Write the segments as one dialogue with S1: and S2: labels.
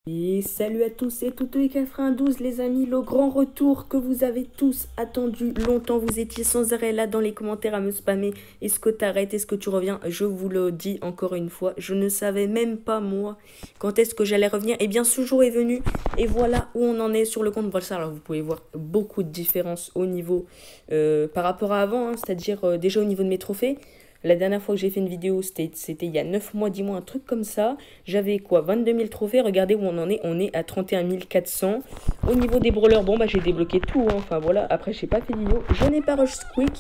S1: Et salut à tous et toutes les 92 les amis, le grand retour que vous avez tous attendu longtemps. Vous étiez sans arrêt là dans les commentaires à me spammer. Est-ce que t'arrêtes, est-ce que tu reviens? Je vous le dis encore une fois, je ne savais même pas moi quand est-ce que j'allais revenir. Et bien ce jour est venu et voilà où on en est sur le compte Brawl Stars. Alors vous pouvez voir beaucoup de différences au niveau par rapport à avant, hein, c'est-à-dire déjà au niveau de mes trophées. La dernière fois que j'ai fait une vidéo, c'était il y a 9 mois, 10 mois, un truc comme ça. J'avais quoi, 22 000 trophées. Regardez où on en est. On est à 31 400. Au niveau des brawlers, bon, bah j'ai débloqué tout, hein. Enfin voilà, après, j'ai pas fait de vidéo. Je n'ai pas rush Squeak.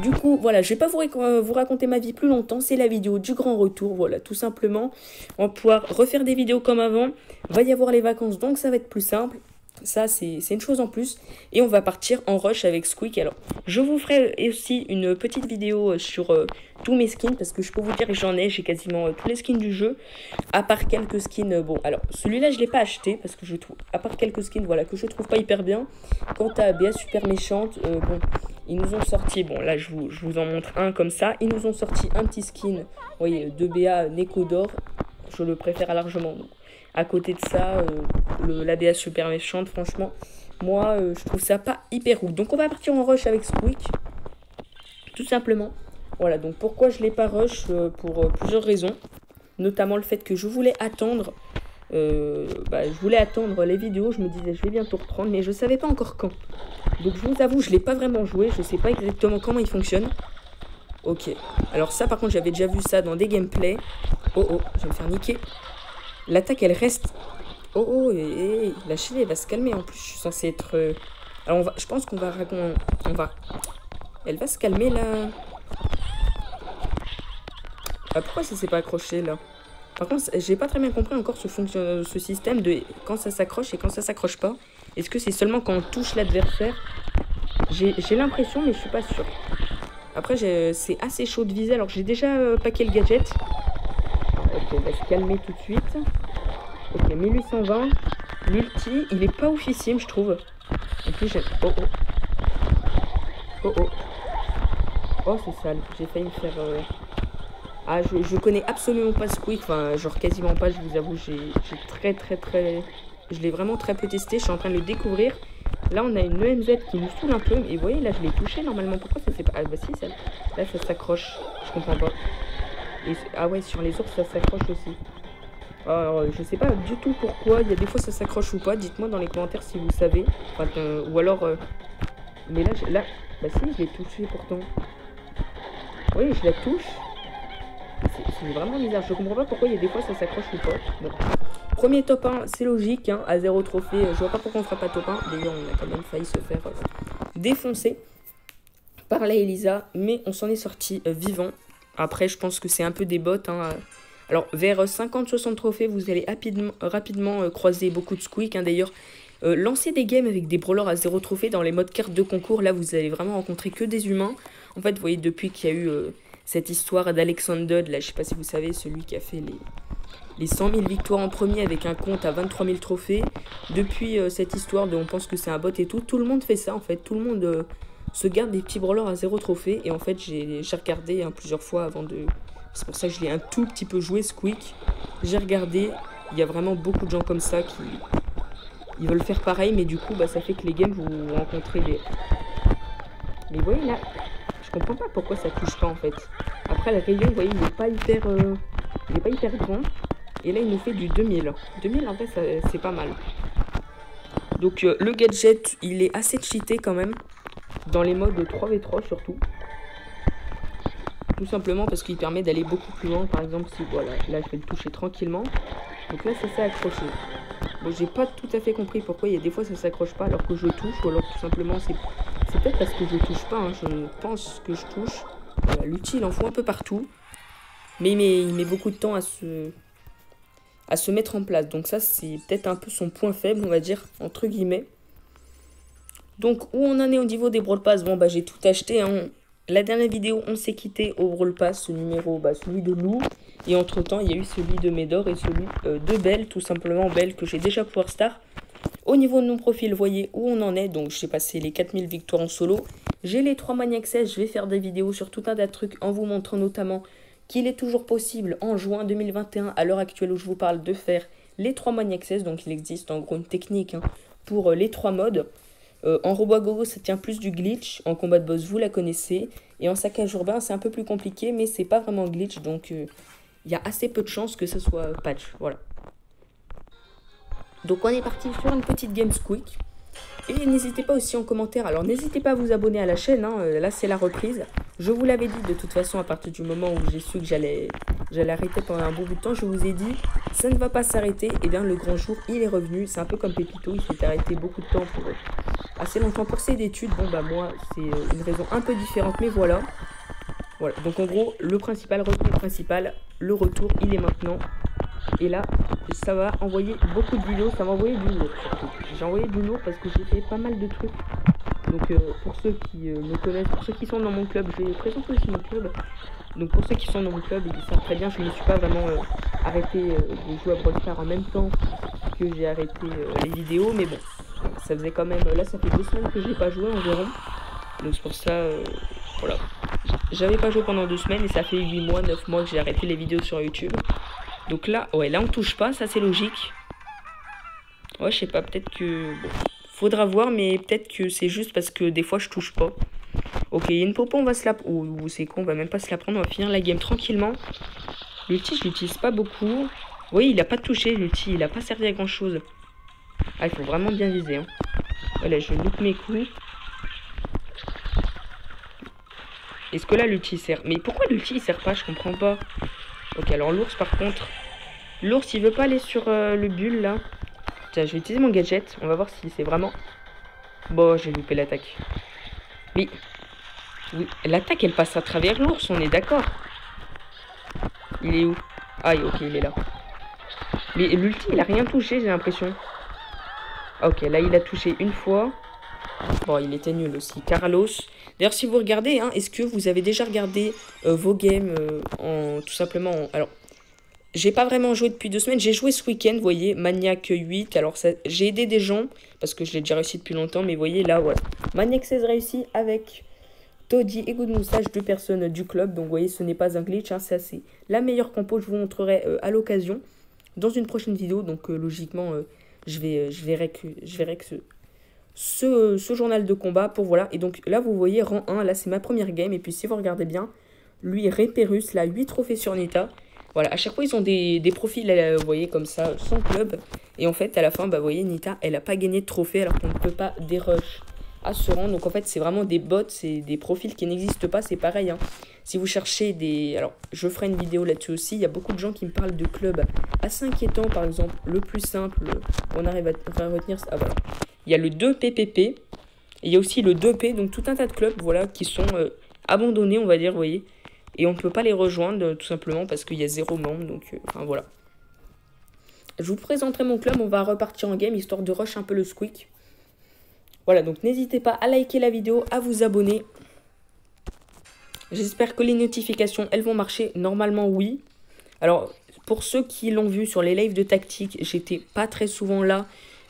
S1: Du coup, voilà, je vais pas vous raconter ma vie plus longtemps. C'est la vidéo du grand retour. Voilà, tout simplement. On va pouvoir refaire des vidéos comme avant. Va y avoir les vacances, donc ça va être plus simple. Ça, c'est une chose en plus. Et on va partir en rush avec Squeak. Alors, je vous ferai aussi une petite vidéo sur tous mes skins. Parce que je peux vous dire que j'en ai. J'ai quasiment tous les skins du jeu. À part quelques skins. Bon, alors, celui-là, je ne l'ai pas acheté. Parce que je trouve. À part quelques skins, voilà, que je trouve pas hyper bien. Quant à BA Super Méchante, bon, ils nous ont sorti. Bon, là, je vous en montre un comme ça. Ils nous ont sorti un petit skin. Vous voyez, de BA Neko d'or. Je le préfère largement. Donc, à côté de ça, l'ABA Super Méchante, franchement, moi, je trouve ça pas hyper ouf. Donc, on va partir en rush avec Squeak, tout simplement. Voilà, donc pourquoi je l'ai pas rush pour plusieurs raisons. Notamment le fait que je voulais attendre. Je voulais attendre les vidéos. Je me disais, je vais bientôt reprendre, mais je savais pas encore quand. Donc, je vous avoue, je l'ai pas vraiment joué. Je sais pas exactement comment il fonctionne. Ok. Alors ça, par contre, j'avais déjà vu ça dans des gameplays. Oh, oh, je vais me faire niquer. L'attaque, elle reste... Oh, la Chili, elle va se calmer. En plus, je suis censée être... Alors, je pense qu'on va... Elle va se calmer, là. Ah, pourquoi ça s'est pas accroché, là? Par contre, j'ai pas très bien compris encore ce système de quand ça s'accroche et quand ça s'accroche pas. Est-ce que c'est seulement quand on touche l'adversaire? J'ai l'impression, mais je suis pas sûre. Après, c'est assez chaud de viser. Alors, j'ai déjà packé le gadget. Ok, on va se calmer tout de suite. Ok, 1820. L'ulti, il est pas oufissime, je trouve. En plus, j'ai... Oh, oh. Oh, oh. Oh, c'est sale. J'ai failli me faire... Ah, je connais absolument pas Squeak. Enfin, genre quasiment pas, je vous avoue. J'ai très... Je l'ai vraiment très peu testé. Je suis en train de le découvrir. Là, on a une EMZ qui nous saoule un peu. Et vous voyez, là, je l'ai touché normalement. Pourquoi ça s'est pas... Ah, bah si, ça... Là, ça s'accroche. Je comprends pas. Ah ouais, sur les ours, ça s'accroche aussi. Alors, je sais pas du tout pourquoi. Il y a des fois, ça s'accroche ou pas. Dites-moi dans les commentaires si vous savez. Enfin, ou alors... Mais là... Bah si, je l'ai touché pourtant. Oui, je la touche. C'est vraiment bizarre. Je comprends pas pourquoi il y a des fois, ça s'accroche ou pas. Bon. Premier top 1, c'est logique. Hein, à 0 trophée. Je vois pas pourquoi on fera pas top 1. D'ailleurs, on a quand même failli se faire défoncer par la Elisa. Mais on s'en est sorti vivant. Après, je pense que c'est un peu des bots. Hein. Alors, vers 50-60 trophées, vous allez rapidement croiser beaucoup de Squeak. Hein. D'ailleurs, lancez des games avec des brawlers à 0 trophée dans les modes cartes de concours. Là, vous allez vraiment rencontrer que des humains. En fait, vous voyez, depuis qu'il y a eu cette histoire d'Alexander, là, je sais pas si vous savez, celui qui a fait les 100 000 victoires en premier avec un compte à 23 000 trophées. Depuis cette histoire de on pense que c'est un bot et tout le monde fait ça, en fait. Tout le monde se garde des petits brawlers à 0 trophée. Et en fait, j'ai regardé hein, plusieurs fois avant de... C'est pour ça que je l'ai un tout petit peu joué, Squeak. J'ai regardé, il y a vraiment beaucoup de gens comme ça qui... Ils veulent faire pareil, mais du coup, bah, ça fait que les games, vous rencontrez des... Mais vous voyez, là, je comprends pas pourquoi ça touche pas, en fait. Après, le rayon, vous voyez, il est pas hyper grand. Et là, il nous fait du 2000. 2000, en fait, c'est pas mal. Donc, le gadget, il est assez cheaté quand même. Dans les modes 3v3, surtout. Tout simplement parce qu'il permet d'aller beaucoup plus loin. Par exemple, si voilà, là je vais le toucher tranquillement. Donc là, ça s'est accroché. Bon, j'ai pas tout à fait compris pourquoi il y a des fois ça s'accroche pas alors que je touche. Ou alors tout simplement, c'est peut-être parce que je touche pas. Hein, je pense que je touche. Voilà, l'outil, il en faut un peu partout. Mais il met beaucoup de temps à se mettre en place. Donc ça, c'est peut-être un peu son point faible, on va dire, entre guillemets. Donc, où on en est au niveau des Brawl Pass? Bon, bah j'ai tout acheté, hein. La dernière vidéo, on s'est quitté au Brawl Pass, ce numéro, bah, celui de Lou. Et entre temps, il y a eu celui de Médor et celui de Belle, tout simplement Belle, que j'ai déjà Power Star. Au niveau de mon profil, vous voyez où on en est. Donc, j'ai passé les 4000 victoires en solo. J'ai les 3 Maniac 16. Je vais faire des vidéos sur tout un tas de trucs en vous montrant notamment qu'il est toujours possible en juin 2021, à l'heure actuelle où je vous parle, de faire les 3 modes access. Donc il existe en gros une technique hein, pour les 3 modes. En robot à gogo, ça tient plus du glitch. En combat de boss, vous la connaissez. Et en saccage urbain, c'est un peu plus compliqué, mais c'est pas vraiment glitch. Donc il y a assez peu de chances que ce soit patch. Voilà. Donc on est parti sur une petite game squeak. Et n'hésitez pas aussi en commentaire, alors n'hésitez pas à vous abonner à la chaîne, hein, là c'est la reprise. Je vous l'avais dit de toute façon à partir du moment où j'ai su que j'allais arrêter pendant un bon bout de temps, je vous ai dit ça ne va pas s'arrêter. Et bien le grand jour il est revenu, c'est un peu comme Pépito, il s'est arrêté beaucoup de temps pour assez longtemps pour ses études. Bon bah moi c'est une raison un peu différente mais voilà. Voilà, donc en gros le principal, le retour il est maintenant. Et là, ça va envoyer beaucoup de vidéos, ça va envoyer du lourd surtout. J'ai envoyé du lourd parce que j'ai fait pas mal de trucs. Donc pour ceux qui me connaissent, pour ceux qui sont dans mon club, je vais présenter aussi mon club. Donc pour ceux qui sont dans mon club, ils savent très bien, je ne me suis pas vraiment arrêté de jouer à Brawl Stars en même temps que j'ai arrêté les vidéos. Mais bon, ça faisait quand même, là ça fait 2 semaines que je n'ai pas joué environ. Donc c'est pour ça, voilà. J'avais pas joué pendant 2 semaines et ça fait 8 mois, 9 mois que j'ai arrêté les vidéos sur YouTube. Donc là, ouais, là on touche pas, ça c'est logique. Ouais, je sais pas, peut-être que... Bon, faudra voir, mais peut-être que c'est juste parce que des fois je touche pas. Ok, il y a une popo, on va se la... Ou c'est con, on va même pas se la prendre, on va finir la game tranquillement. L'ulti, je l'utilise pas beaucoup. Oui, il a pas touché l'ulti, il a pas servi à grand chose. Ah, il faut vraiment bien viser. Hein. Voilà, je loupe mes coups. Est-ce que là l'ulti sert? Mais pourquoi l'ulti il sert pas? Je comprends pas. Ok, alors l'ours par contre. L'ours il veut pas aller sur le bulle là. Tiens, je vais utiliser mon gadget. On va voir si c'est vraiment... Bon, j'ai loupé l'attaque. Mais... Oui, l'attaque elle passe à travers l'ours, on est d'accord. Il est où? Ah, ok, il est là. Mais l'ulti il a rien touché, j'ai l'impression. Ok, là il a touché une fois. Bon, il était nul aussi. Carlos. D'ailleurs, si vous regardez, hein, est-ce que vous avez déjà regardé vos games tout simplement alors, j'ai pas vraiment joué depuis 2 semaines. J'ai joué ce week-end, vous voyez, Maniac 8. Alors, j'ai aidé des gens parce que je l'ai déjà réussi depuis longtemps. Mais vous voyez, là, voilà. Maniac 16 réussi avec Toddy et Good Moustache, 2 personnes du club. Donc, vous voyez, ce n'est pas un glitch. Hein, c'est assez la meilleure compo. Je vous montrerai à l'occasion dans une prochaine vidéo. Donc, logiquement, je verrai que ce journal de combat pour voilà. Et donc là vous voyez rang 1, là c'est ma première game. Et puis si vous regardez bien, lui Réperus, là 8 trophées sur Nita. Voilà, à chaque fois ils ont des profils, vous voyez comme ça, sans club. Et en fait à la fin, bah vous voyez Nita, elle a pas gagné de trophée alors qu'on ne peut pas dérush à ce rang. Donc en fait c'est vraiment des bots, c'est des profils qui n'existent pas, c'est pareil hein. Si vous cherchez des... Alors je ferai une vidéo là-dessus aussi, il y a beaucoup de gens qui me parlent de clubs assez inquiétants. Par exemple le plus simple, on arrive à retenir ça, ah voilà. Il y a le 2PPP, et il y a aussi le 2P, donc tout un tas de clubs voilà, qui sont abandonnés, on va dire, vous voyez. Et on ne peut pas les rejoindre, tout simplement, parce qu'il y a 0 membre, donc enfin voilà. Je vous présenterai mon club, on va repartir en game, histoire de rush un peu le squeak. Voilà, donc n'hésitez pas à liker la vidéo, à vous abonner. J'espère que les notifications, elles vont marcher, normalement oui. Alors, pour ceux qui l'ont vu sur les lives de tactique, j'étais pas très souvent là.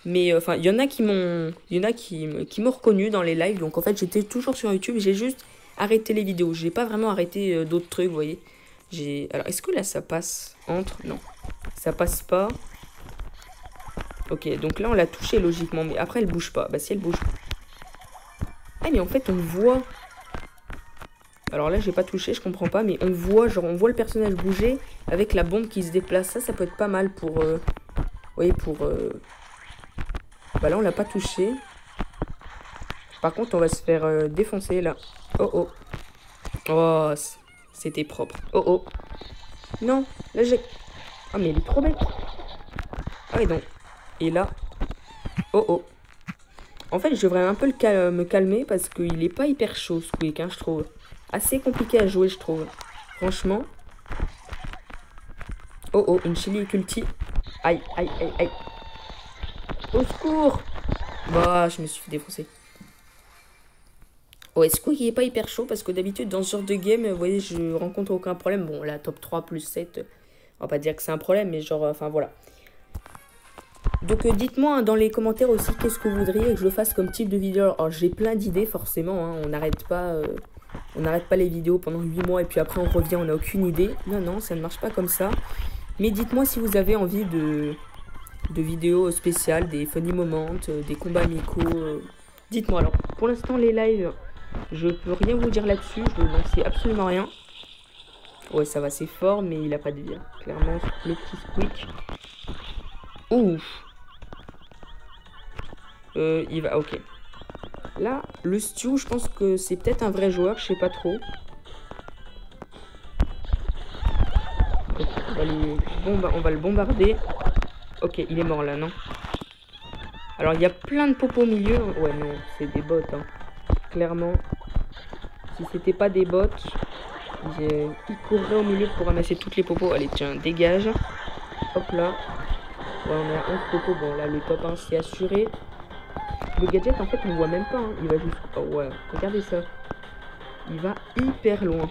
S1: Mais enfin, il y en a qui m'ont reconnu dans les lives. Donc en fait, j'étais toujours sur YouTube. J'ai juste arrêté les vidéos. J'ai pas vraiment arrêté d'autres trucs, vous voyez. Alors, est-ce que là, ça passe entre? Non, ça passe pas. Ok, donc là, on l'a touché logiquement. Mais après, elle bouge pas. Bah, si elle bouge pas. Ah, mais en fait, on voit... Alors là, j'ai pas touché, je comprends pas. Mais on voit, genre, on voit le personnage bouger avec la bombe qui se déplace. Ça peut être pas mal pour... Vous voyez, pour... Bah là on l'a pas touché. Par contre on va se faire défoncer là. Oh oh. Oh c'était propre. Oh oh. Non. Là j'ai... Ah mais il est trop bête. Ah oui donc. Et là. Oh oh. En fait je devrais un peu me calmer parce qu'il est pas hyper chaud ce quick hein, je trouve. Assez compliqué à jouer je trouve. Franchement. Oh oh une chili culti. Aïe aïe aïe aïe. Au secours! Bah, je me suis fait défoncer. Ouais, Squeak il est pas hyper chaud parce que d'habitude, dans ce genre de game, vous voyez, je rencontre aucun problème. Bon, la top 3 plus 7, on va pas dire que c'est un problème, mais genre, enfin voilà. Donc, dites-moi hein, dans les commentaires aussi qu'est-ce que vous voudriez que je fasse comme type de vidéo. Alors, j'ai plein d'idées, forcément, hein, on n'arrête pas les vidéos pendant 8 mois et puis après on revient, on n'a aucune idée. Non, non, ça ne marche pas comme ça. Mais dites-moi si vous avez envie de vidéos spéciales, des funny moments, des combats amicaux. Dites-moi alors. Pour l'instant, les lives, je peux rien vous dire là-dessus. Je n'en sais absolument rien. Ouais, ça va, c'est fort, mais il a pas de vie. Clairement, le petit Squeak. Ouf. Il va... Ok. Là, le Stew, je pense que c'est peut-être un vrai joueur. Je sais pas trop. Okay, on va le bombarder. Ok, il est mort là, non? Alors, il y a plein de popos au milieu. Ouais, non, c'est des bots. Hein. Clairement, si c'était pas des bots, il courrait au milieu pour ramasser toutes les popos. Allez, tiens, dégage. Hop là. Ouais, on est à 11 popos. Bon, là, le top 1, c'est assuré. Le gadget, en fait, on ne voit même pas. Hein. Il va juste... Oh, ouais, regardez ça. Il va hyper loin.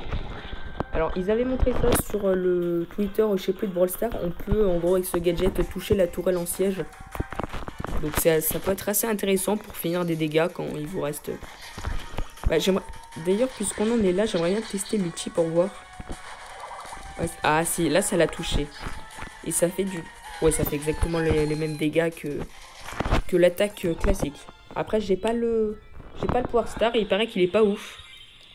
S1: Alors, ils avaient montré ça sur le Twitter, je sais plus, de Brawl Stars. On peut, en gros, avec ce gadget, toucher la tourelle en siège. Donc, ça peut être assez intéressant pour finir des dégâts quand il vous reste... Bah, j'aimerais... D'ailleurs, puisqu'on en est là, j'aimerais bien tester l'ulti pour voir. Ah, si, là, ça l'a touché. Et ça fait du... Ouais, ça fait exactement les mêmes dégâts que l'attaque classique. Après, j'ai pas le Power Star et il paraît qu'il est pas ouf.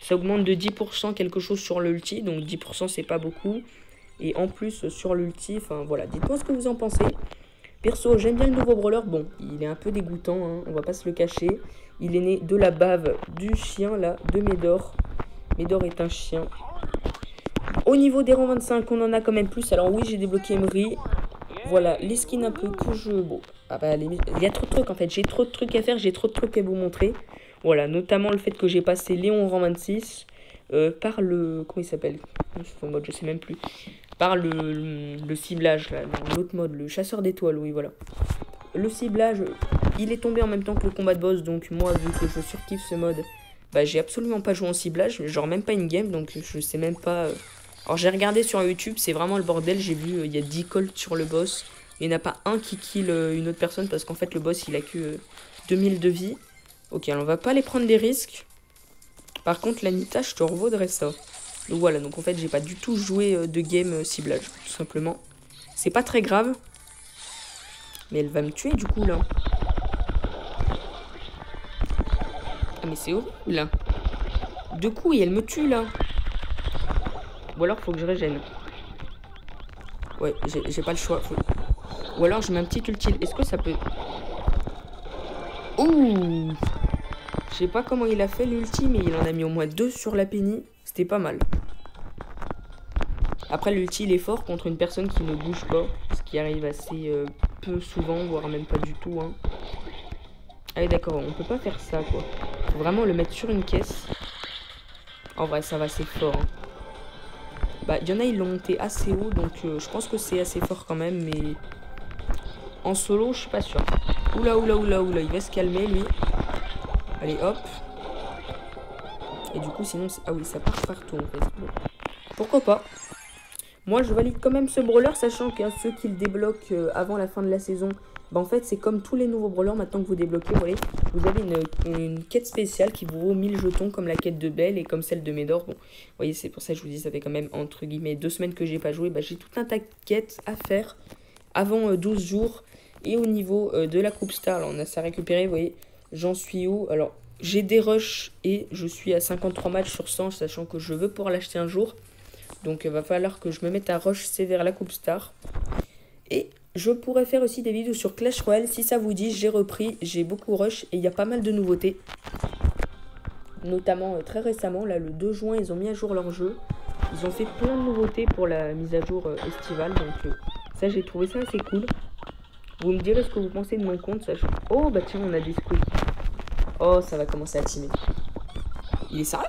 S1: Ça augmente de 10% quelque chose sur l'ulti, donc 10% c'est pas beaucoup. Et en plus sur l'ulti, enfin voilà, dites-moi ce que vous en pensez. Perso, j'aime bien le nouveau brawler. Bon, il est un peu dégoûtant, hein, on va pas se le cacher. Il est né de la bave du chien là, de Médor. Médor est un chien. Au niveau des rangs 25, on en a quand même plus. Alors oui, j'ai débloqué Emery. Voilà, les skins un peu que je... Bon, ah bah, il y a trop de trucs en fait. J'ai trop de trucs à faire, j'ai trop de trucs à vous montrer. Voilà, notamment le fait que j'ai passé Léon en rang 26 par le... Comment il s'appelle? Son mode, je sais même plus. Par le ciblage, là, l'autre mode, le chasseur d'étoiles, oui, voilà. Le ciblage, il est tombé en même temps que le combat de boss, donc moi, vu que je surkiffe ce mode, bah j'ai absolument pas joué en ciblage, genre même pas in-game, donc je sais même pas... Alors j'ai regardé sur YouTube, c'est vraiment le bordel, j'ai vu, il y a 10 colts sur le boss, il n'y en a pas un qui kill une autre personne, parce qu'en fait le boss, il a que 2000 de vie. Ok, alors on va pas aller prendre des risques. Par contre, la Nita, je te revaudrais ça. Donc voilà, donc en fait, j'ai pas du tout joué de game ciblage, tout simplement. C'est pas très grave. Mais elle va me tuer du coup, là. Ah, mais c'est horrible, là. Deux coups et elle me tue, là. Ou alors, faut que je régène. Ouais, j'ai pas le choix. Ou alors, je mets un petit ulti. Est-ce que ça peut... Ouh! Je sais pas comment il a fait l'ulti, mais il en a mis au moins 2 sur la Penny. C'était pas mal. Après, l'ulti, il est fort contre une personne qui ne bouge pas. Ce qui arrive assez peu souvent, voire même pas du tout. Hein. Ah oui, d'accord, on peut pas faire ça, quoi. Faut vraiment le mettre sur une caisse. En vrai, ça va, c'est fort. Hein. Bah, il y en a, ils l'ont monté assez haut, donc je pense que c'est assez fort quand même, mais... En solo, je suis pas sûr. Oula, oula, oula, oula, il va se calmer, lui. Allez, hop. Et du coup, sinon... Ah oui, ça part partout, en fait. Bon. Pourquoi pas? Moi, je valide quand même ce brawler, sachant qu'il y a ceux qui le débloquent avant la fin de la saison. Bah, en fait, c'est comme tous les nouveaux brawlers, maintenant que vous débloquez, vous avez une quête spéciale qui vous vaut 1000 jetons, comme la quête de Belle et comme celle de Médor. Bon, vous voyez, c'est pour ça que je vous dis, ça fait quand même, entre guillemets, 2 semaines que j'ai pas joué. Bah, j'ai tout un tas de quêtes à faire avant 12 jours. Et au niveau de la Coupe Star, alors on a ça récupéré, vous voyez, j'en suis où? Alors, j'ai des rushs et je suis à 53 matchs sur 100, sachant que je veux pouvoir l'acheter un jour. Donc, il va falloir que je me mette à rush sévère la Coupe Star. Et je pourrais faire aussi des vidéos sur Clash Royale. Si ça vous dit, j'ai repris, j'ai beaucoup rush et il y a pas mal de nouveautés. Notamment, très récemment, là, le 2 juin, ils ont mis à jour leur jeu. Ils ont fait plein de nouveautés pour la mise à jour estivale. Donc, ça, j'ai trouvé ça assez cool. Vous me direz ce que vous pensez de mon compte, sachant... Oh, bah tiens, on a des squeaks. Oh, ça va commencer à teamer. Il est sérieux?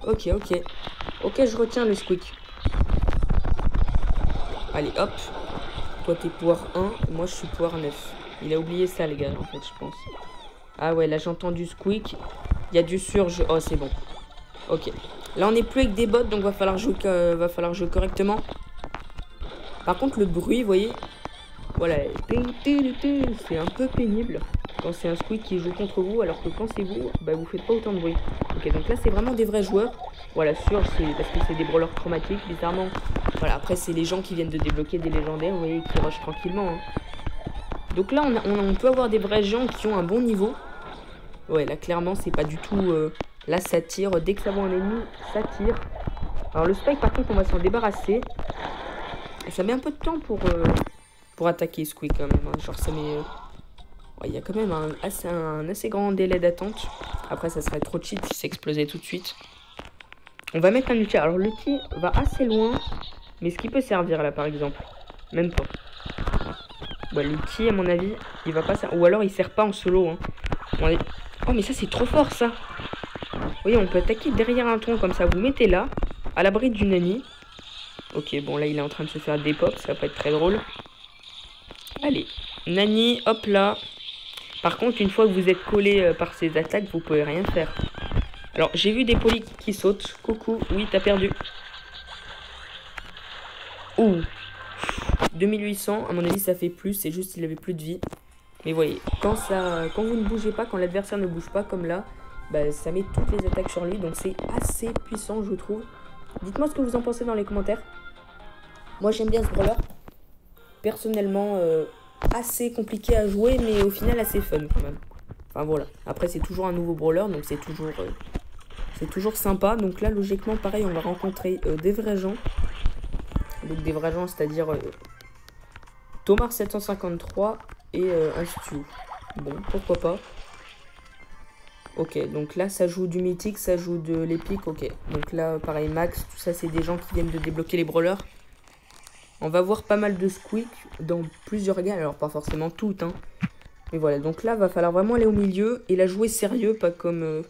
S1: Ok, ok. Ok, je retiens le squeak. Allez, hop. Toi, t'es pouvoir 1. Moi, je suis pouvoir 9. Il a oublié ça, les gars, en fait, je pense. Ah ouais, là, j'entends du squeak. Il y a du surge. Oh, c'est bon. Ok. Là, on n'est plus avec des bots, donc va falloir jouer correctement. Par contre, le bruit, vous voyez, voilà, c'est un peu pénible quand c'est un squeak qui joue contre vous, alors que quand c'est vous, bah vous faites pas autant de bruit. Ok, donc là, c'est vraiment des vrais joueurs. Voilà, sûr, c'est parce que c'est des brawlers chromatiques. Bizarrement, Voilà, après, c'est les gens qui viennent de débloquer des légendaires, vous voyez, qui rushent tranquillement. Hein. Donc là, on peut avoir des vrais gens qui ont un bon niveau. Ouais, là, clairement, c'est pas du tout... là, ça tire. Dès que ça voit un ennemi, ça tire. Alors, le spike, par contre, on va s'en débarrasser. Et ça met un peu de temps pour attaquer Squeak, quand même. Hein. Genre, ça met... il y a quand même un assez grand délai d'attente. Après, ça serait trop cheat si ça explosait tout de suite. On va mettre un ulti. Alors, l'ulti va assez loin. Mais ce qui peut servir, là, par exemple. Même pas. Ouais, l'ulti, à mon avis, il va pas servir. Ou alors, il sert pas en solo. Hein. Oh, mais ça, c'est trop fort, ça. Vous voyez, on peut attaquer derrière un tronc comme ça. Vous mettez là, à l'abri d'une Nani. Ok, bon, là, il est en train de se faire des pops. Ça va pas être très drôle. Allez. Nani, hop là. Par contre, une fois que vous êtes collé par ces attaques, vous pouvez rien faire. Alors, j'ai vu des polis qui sautent. Coucou, oui, t'as perdu. Ouh. 2800, à mon avis, ça fait plus. C'est juste qu'il avait plus de vie. Mais voyez, quand vous ne bougez pas, quand l'adversaire ne bouge pas, comme là, bah, ça met toutes les attaques sur lui. Donc, c'est assez puissant, je trouve. Dites-moi ce que vous en pensez dans les commentaires. Moi, j'aime bien ce brawler. Personnellement, assez compliqué à jouer, mais au final, assez fun quand même. Enfin, voilà. Après, c'est toujours un nouveau brawler, donc c'est toujours sympa. Donc là, logiquement, pareil, on va rencontrer des vrais gens. Donc des vrais gens, c'est-à-dire Thomas 753 et un Stu. Bon, pourquoi pas. Ok, donc là, ça joue du mythique, ça joue de l'épique, ok. Donc là, pareil, Max, tout ça, c'est des gens qui viennent de débloquer les brawlers. On va voir pas mal de Squeak dans plusieurs games, alors pas forcément toutes, hein. Mais voilà, donc là, va falloir vraiment aller au milieu et la jouer sérieux, pas comme...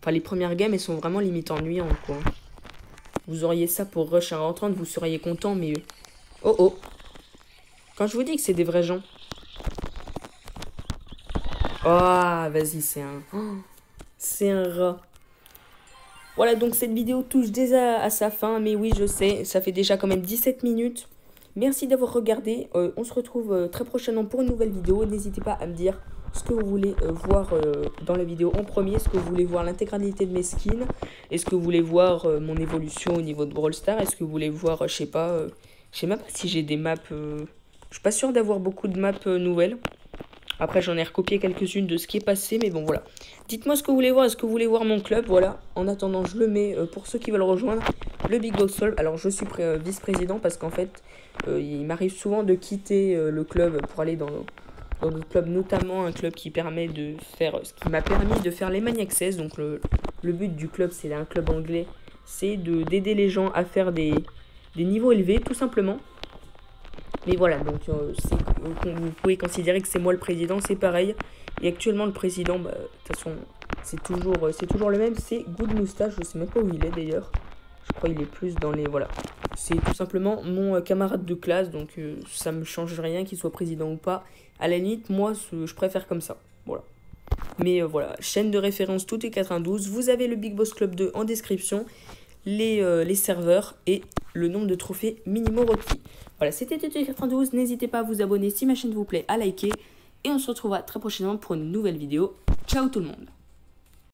S1: Enfin, les premières games, elles sont vraiment limite ennuyantes, quoi. Vous auriez ça pour rush à rentrante, vous seriez content, mais... Oh, oh. Quand je vous dis que c'est des vrais gens. Oh, vas-y, c'est un... Oh, c'est un rat. Voilà, donc cette vidéo touche déjà à sa fin, mais oui, je sais, ça fait déjà quand même 17 minutes. Merci d'avoir regardé. On se retrouve très prochainement pour une nouvelle vidéo. N'hésitez pas à me dire ce que vous voulez voir dans la vidéo en premier. Est-ce que vous voulez voir l'intégralité de mes skins? Est-ce que vous voulez voir mon évolution au niveau de Brawl Stars? Est-ce que vous voulez voir, je sais même pas si j'ai des maps... je suis pas sûr d'avoir beaucoup de maps nouvelles. Après, j'en ai recopié quelques-unes de ce qui est passé, mais bon, voilà. Dites-moi ce que vous voulez voir. Est-ce que vous voulez voir mon club? Voilà. En attendant, je le mets pour ceux qui veulent rejoindre le Big Box Club. Alors, je suis vice-président parce qu'en fait, il m'arrive souvent de quitter le club pour aller dans d'autres clubs, notamment un club qui permet de faire... Ce qui m'a permis de faire les Maniac 16. Donc, le but du club, c'est un club anglais. C'est d'aider les gens à faire des niveaux élevés, tout simplement. Mais voilà, donc vous pouvez considérer que c'est moi le président, c'est pareil. Et actuellement, le président, bah, de toute façon, c'est toujours le même, c'est Good Moustache. Je sais même pas où il est d'ailleurs. Je crois qu'il est plus dans les... Voilà. C'est tout simplement mon camarade de classe, donc ça me change rien qu'il soit président ou pas. À la limite, moi, je préfère comme ça. Voilà. Mais voilà, chaîne de référence tout est 92. Vous avez le Big Boss Club 2 en description, les serveurs et le nombre de trophées minimaux requis. Voilà, c'était TT92. N'hésitez pas à vous abonner si ma chaîne vous plaît, à liker. Et on se retrouvera très prochainement pour une nouvelle vidéo. Ciao tout le monde!